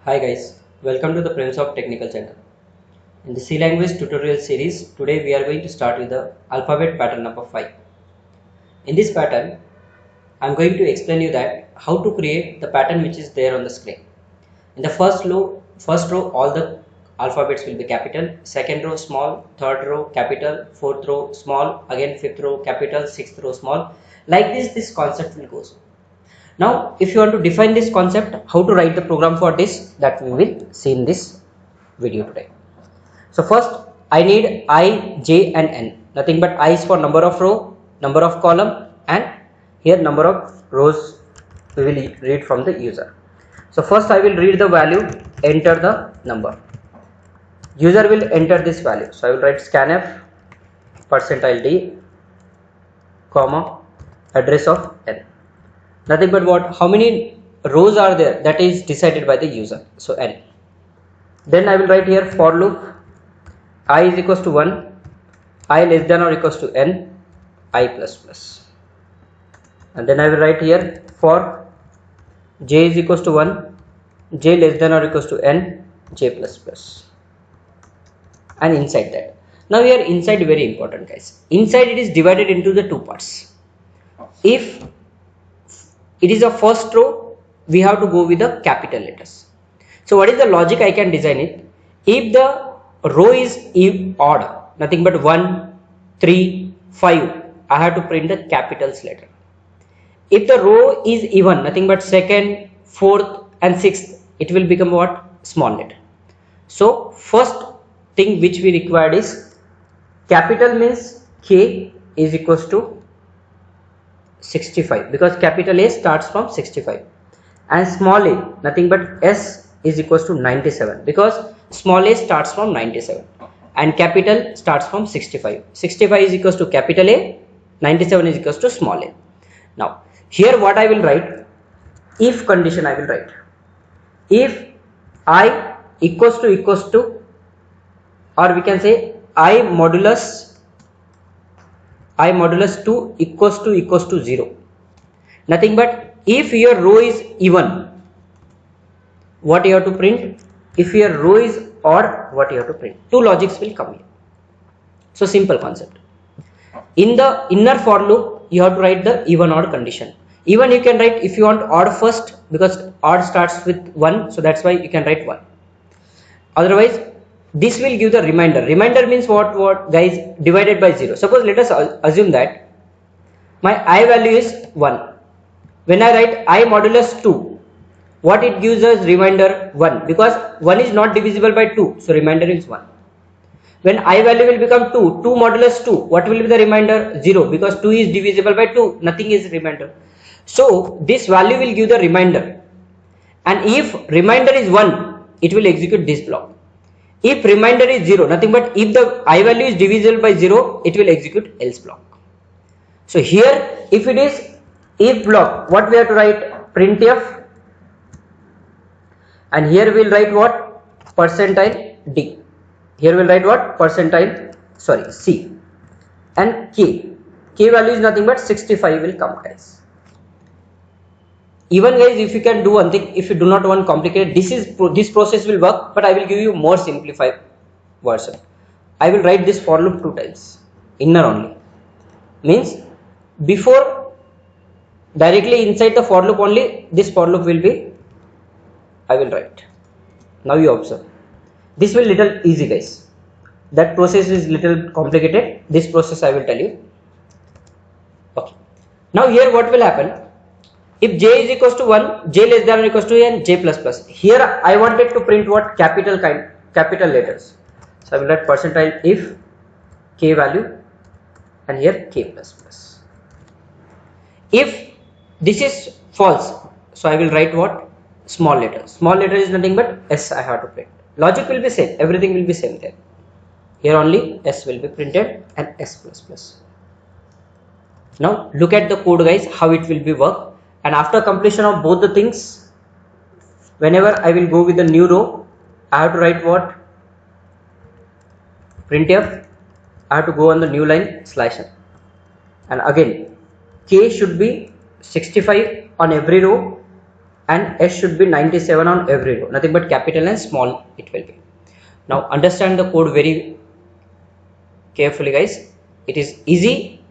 Hi guys, welcome to the Prince of Technical channel. In the C language tutorial series, today we are going to start with the alphabet pattern number 5. In this pattern, I am going to explain you that how to create the pattern which is there on the screen. In the first row all the alphabets will be capital, second row small, third row capital, fourth row small, again fifth row capital, sixth row small. Like this concept will go. Now, if you want to define this concept, how to write the program for this, that we will see in this video today. So first, I need I, J and N. Nothing but I is for number of row, number of column, and here number of rows we will read from the user. So first I will read the value, enter the number. User will enter this value. So I will write scanf %d, comma, address of N. Nothing but what? How many rows are there? That is decided by the user. So N. Then I will write here for loop. I is equals to 1. I less than or equals to N. I plus plus. And then I will write here for J is equals to 1. J less than or equals to N. J plus plus. And inside that. Now here inside very important guys. Inside it is divided into the two parts. If it is a first row, we have to go with the capital letters. So what is the logic I can design it? If the row is odd, nothing but 1, 3, 5, I have to print the capitals letter. If the row is even, nothing but second, fourth and sixth, it will become what? Small letter. So first thing which we required is capital means K is equals to 65 because capital A starts from 65 and small a nothing but S is equals to 97 because small a starts from 97 and capital starts from 65. 65 is equals to capital A, 97 is equals to small a. Now here what I will write, if condition I will write, if I equals to or we can say I modulus 2 equals to 0. Nothing but if your row is even, what you have to print? If your row is odd, what you have to print? Two logics will come here. So simple concept. In the inner for loop, you have to write the even odd condition. Even you can write if you want odd first because odd starts with 1. So that's why you can write 1. Otherwise, this will give the remainder. Remainder means what guys? Divided by 0. Suppose let us assume that my I value is 1. When I write I modulus 2, what it gives us remainder 1 because 1 is not divisible by 2. So remainder is 1. When I value will become 2, 2 modulus 2, what will be the remainder? 0 because 2 is divisible by 2. Nothing is remainder. So this value will give the remainder. And if remainder is 1, it will execute this block. If remainder is 0, nothing but if the I value is divisible by 0, it will execute else block. So here if it is if block, what we have to write? Printf, and here we will write what? %d. Here we will write what? C. And K. K value is nothing but 65 will come guys. Even guys, if you can do one thing, if you do not want complicated, this process will work, but I will give you more simplified version. I will write this for loop 2 times, inner only. Means before directly inside the for loop only, this for loop will be, I will write. Now you observe. This will little easy guys. That process is little complicated. This process I will tell you. Okay. Now here what will happen? If J is equals to 1, J less than or equals to N, J plus plus. Here I wanted to print what? Capital letters. So I will write %if K value and here K plus plus. If this is false, so I will write what? Small letter. Small letter is nothing but S I have to print. Logic will be same. Everything will be same there. Here only S will be printed and S plus plus. Now look at the code guys, how it will be work. And after completion of both the things, whenever I will go with the new row, I have to write what? Printf. I have to go on the new line /n. And again, K should be 65 on every row and S should be 97 on every row, nothing but capital and small it will be. Now understand the code very carefully guys, it is easy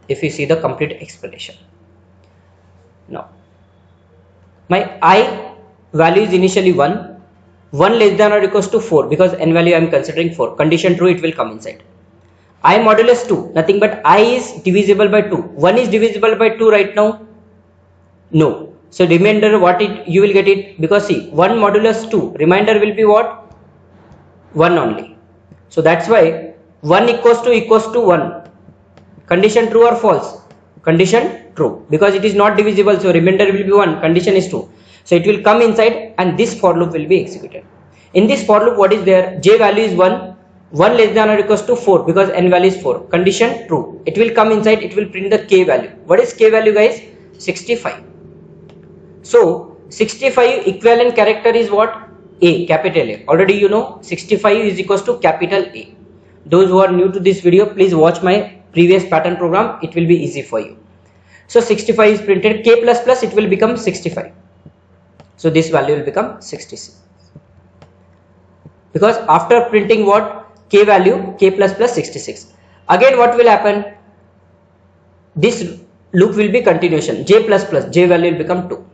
if you see the complete explanation. Now my I value is initially 1 less than or equals to 4, because n value I am considering 4, condition true, it will come inside. I modulus 2, nothing but I is divisible by 2, 1 is divisible by 2 right now, no, so remainder what you will get it, because see 1 modulus 2, remainder will be what, 1 only. So that's why 1 equals to 1, condition true or false, condition true, because it is not divisible, so remainder will be 1, condition is true. So it will come inside and this for loop will be executed. In this for loop what is there, j value is 1 less than or equals to 4, because n value is 4, condition true, it will come inside, it will print the k value. What is k value guys, 65. So 65 equivalent character is what, A, capital A, already you know 65 is equals to capital A. Those who are new to this video, please watch my previous pattern program, it will be easy for you. So 65 is printed, k plus plus it will become 65, so this value will become 66, because after printing what, k value, k plus plus 66. Again what will happen, this loop will be continuation, j plus plus, j value will become 2.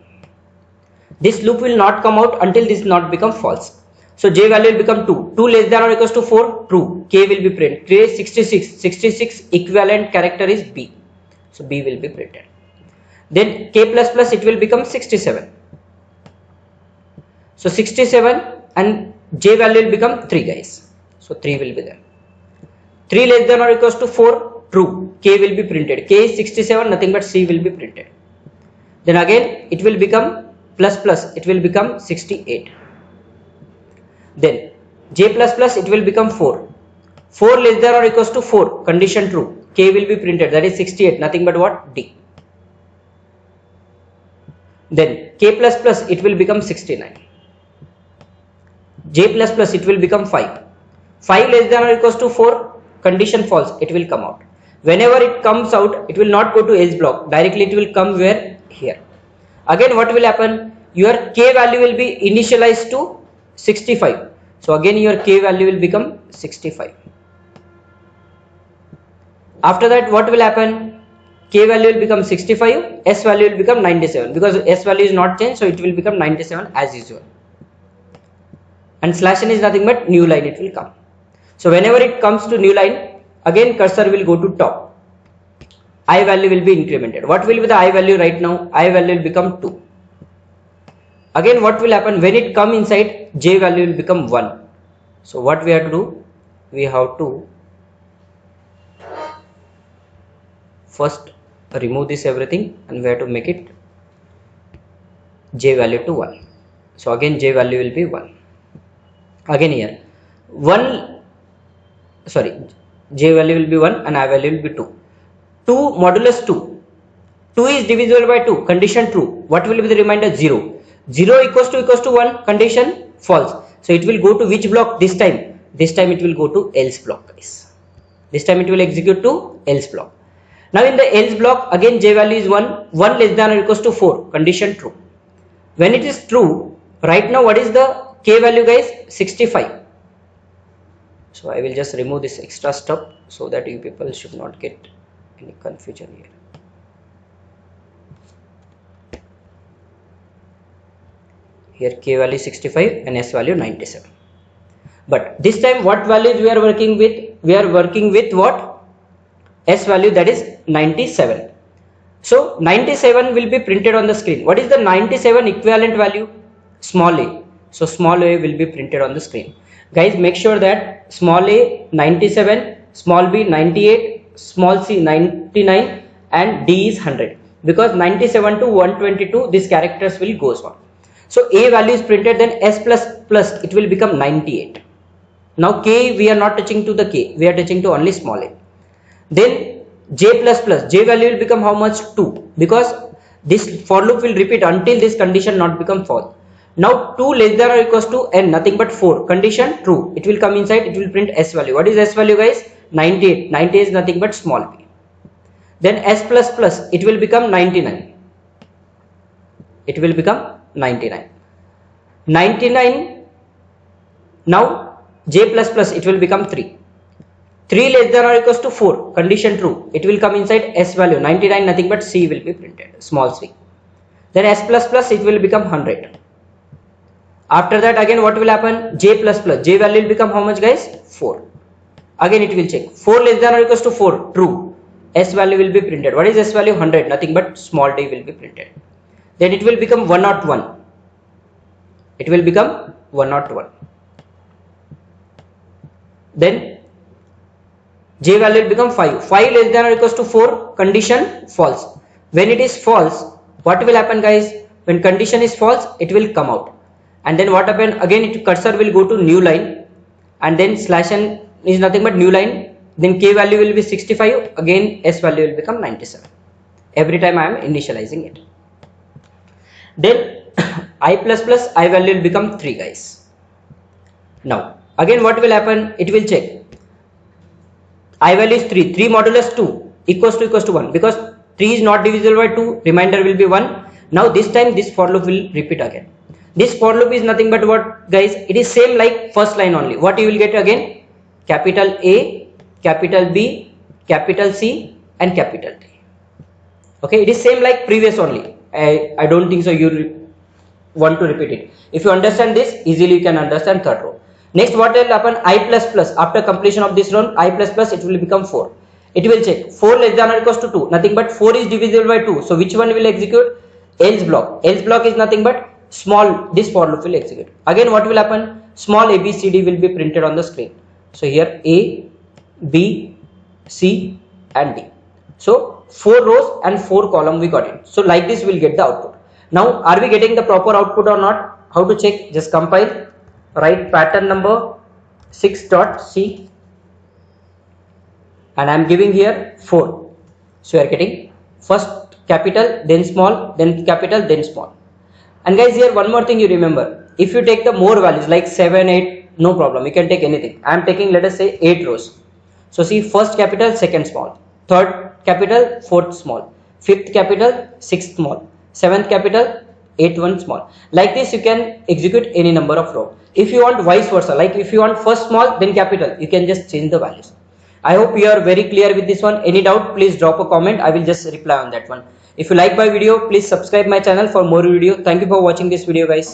This loop will not come out until this not become false. So j value will become 2, 2 less than or equals to 4, true, k will be printed, k is 66, 66 equivalent character is B, so B will be printed. Then k plus plus it will become 67, so 67 and j value will become 3 guys, so 3 will be there. 3 less than or equals to 4, true, k will be printed, k is 67, nothing but C will be printed. Then again it will become plus plus, it will become 68. Then j plus plus it will become 4, 4 less than or equals to 4, condition true, k will be printed, that is 68, nothing but what, D. Then k plus plus it will become 69, j plus plus it will become 5, 5 less than or equals to 4, condition false, it will come out. Whenever it comes out, it will not go to else block, directly it will come where, here. Again what will happen, your k value will be initialized to 65, so again your k value will become 65. After that what will happen, k value will become 65, s value will become 97, because s value is not changed, so it will become 97 as usual. And slash n is nothing but new line, it will come. So whenever it comes to new line, again cursor will go to top, I value will be incremented. What will be the I value right now, I value will become 2. Again what will happen, when it come inside, j value will become 1. So what we have to do, we have to first remove this everything and we have to make it j value to 1. So again j value will be 1. Again here j value will be 1 and I value will be 2. 2 modulus 2, 2 is divisible by 2, condition true, what will be the remainder, 0, 0 equals to 1, condition false, so it will go to which block this time, it will go to else block guys, this time it will execute to else block. Now in the else block again j value is 1 less than or equals to 4, condition true. When it is true, right now what is the k value guys, 65. So I will just remove this extra stuff so that you people should not get any confusion here. Here k value 65 and s value 97. But this time what values we are working with? We are working with what? S value, that is 97. So 97 will be printed on the screen. What is the 97 equivalent value? Small a. So small a will be printed on the screen. Guys, make sure that small a 97, small b 98, small c 99 and d is 100, because 97 to 122 these characters will goes on. So a value is printed, then s plus plus it will become 98. Now k we are not touching to the k, we are touching to only small a. Then j plus plus, j value will become how much? 2, because this for loop will repeat until this condition not become false. Now 2 less than or equals to n, nothing but 4, condition true, it will come inside, it will print s value. What is s value guys? 98, 98 is nothing but small p. Then s plus plus it will become 99. it will become 99. 99, now j plus plus, it will become 3. 3 less than or equals to 4, condition true, it will come inside s value, 99 nothing but c will be printed, small c. Then s plus plus, it will become 100. After that again what will happen, j plus plus, j value will become how much guys, 4. Again it will check, 4 less than or equals to 4, true, s value will be printed. What is s value, 100, nothing but small d will be printed. Then it will become 101, it will become 101. Then j value will become 5. 5 less than or equals to 4, condition false. When it is false, what will happen guys? When condition is false, it will come out. And then what happen? Again, cursor will go to new line, and then slash n is nothing but new line. Then k value will be 65. Again, s value will become 97. Every time I am initializing it. Then I plus plus, I value will become 3 guys. Now again what will happen? It will check. I value is 3. 3 modulus 2 equals to 1, because 3 is not divisible by 2. Remainder will be 1. Now this time this for loop will repeat again. This for loop is nothing but what guys? It is same like first line only. What you will get again? Capital A, capital B, capital C and capital D. Okay, it is same like previous only. I don't think so you want to repeat it. If you understand this, easily you can understand third row. Next what will happen? I plus plus, after completion of this round, I plus plus, it will become 4. It will check 4 less than or equals to 2, nothing but 4 is divisible by 2. So which one will execute? Else block. Else block is nothing but small, this for loop will execute. Again what will happen? Small a b c d will be printed on the screen. So here a, b, c and d. So 4 rows and 4 column we got it. So like this we will get the output. Now are we getting the proper output or not? How to check? Just compile, write pattern number 6.c and I am giving here 4. So you are getting first capital, then small, then capital, then small. And guys, here one more thing you remember, if you take the more values like 7, 8, no problem, you can take anything. I am taking, let us say, 8 rows. So see, first capital, second small, third capital, fourth small, fifth capital, sixth small, seventh capital, eighth one small. Like this you can execute any number of row. If you want vice versa, like if you want first small then capital, you can just change the values. I hope you are very clear with this one. Any doubt, please drop a comment, I will just reply on that one. If you like my video, please subscribe my channel for more video. Thank you for watching this video guys.